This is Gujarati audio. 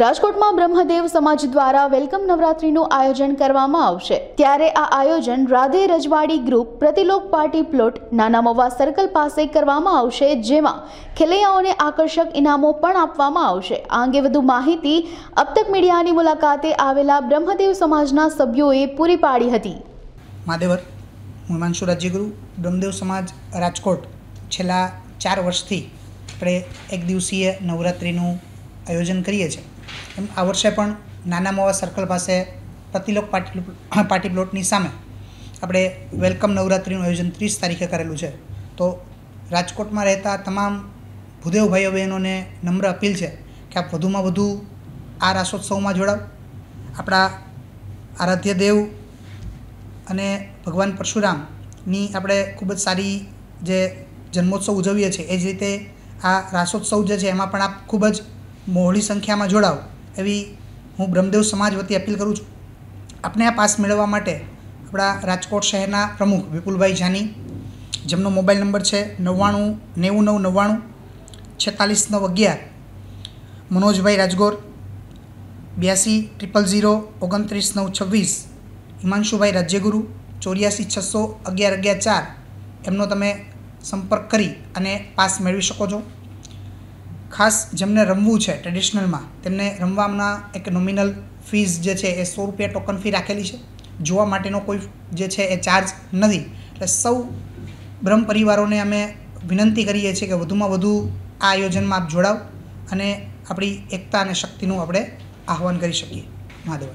રાજકોટમાં બ્રહ્મદેવ સમાજ દ્વારા વેલકમ નવરાત્રીનું આયોજન કરવામાં આવશે। ત્યારે આ આયોજન રાધે રજવાડી ગ્રુપ પ્રતિલોક પાર્ટી પ્લોટ નાના મવા સર્કલ પાસે કરવામાં આવશે, જેમાં ખેલૈયાઓને આકર્ષક ઇનામો પણ આપવામાં આવશે। આ અંગે વધુ માહિતી અબતક મીડિયાની મુલાકાતે આવેલા બ્રહ્મદેવ સમાજના સભ્યોએ પૂરી પાડી હતી। માદેવર હું હિમાંશુ રાજ્યગુરુ બ્રહ્મદેવ સમાજ રાજકોટ છેલ્લા 4 વર્ષથી આપણે એક દિવસીય નવરાત્રિનું આયોજન કરીએ છીએ। એમ આ વર્ષે પણ નાના મવા સર્કલ પાસે પ્રતિલોક પાર્ટી પ્લોટની સામે આપણે વેલકમ નવરાત્રિનું આયોજન 30 તારીખે કરેલું છે। તો રાજકોટમાં રહેતા તમામ ભૂદેવ ભાઈઓ બહેનોને નમ્ર અપીલ છે કે આપ વધુમાં વધુ આ રાસોત્સવમાં જોડાવ। આપણા આરાધ્ય દેવ અને ભગવાન પરશુરામની આપણે ખૂબ જ સારી જે જન્મોત્સવ ઉજવીએ છીએ, એ જ રીતે આ રાસોત્સવ જે છે એમાં પણ આપ ખૂબ જ બહોળી સંખ્યામાં જોડાવ એવી હું બ્રહ્મદેવ સમાજ વતી અપીલ કરું છું। આપને આ પાસ મેળવવા માટે આપણા રાજકોટ શહેરના પ્રમુખ વિપુલભાઈ જાની, જેમનો મોબાઈલ નંબર છે 99 99 46 911, મનોજભાઈ રાજગોર 82 000 29 926, હિમાંશુભાઈ રાજ્યગુરુ 84 600 11 11 4 એમનો તમે સંપર્ક કરી અને પાસ મેળવી શકો છો। ખાસ જેમને રમવું છે ટ્રેડિશનલમાં, તેમને રમવાના એક નોમિનલ ફીસ જે છે એ 100 રૂપિયા ટોકન ફી રાખેલી છે। જોવા માટેનો કોઈ જે છે એ ચાર્જ નથી। એટલે સૌ બ્રહ્મ પરિવારોને અમે વિનંતી કરીએ છીએ કે વધુમાં વધુ આ આયોજનમાં આપ જોડાવ અને આપણી એકતા અને શક્તિનું આપણે આહ્વાન કરી શકીએ। મહાદેવ।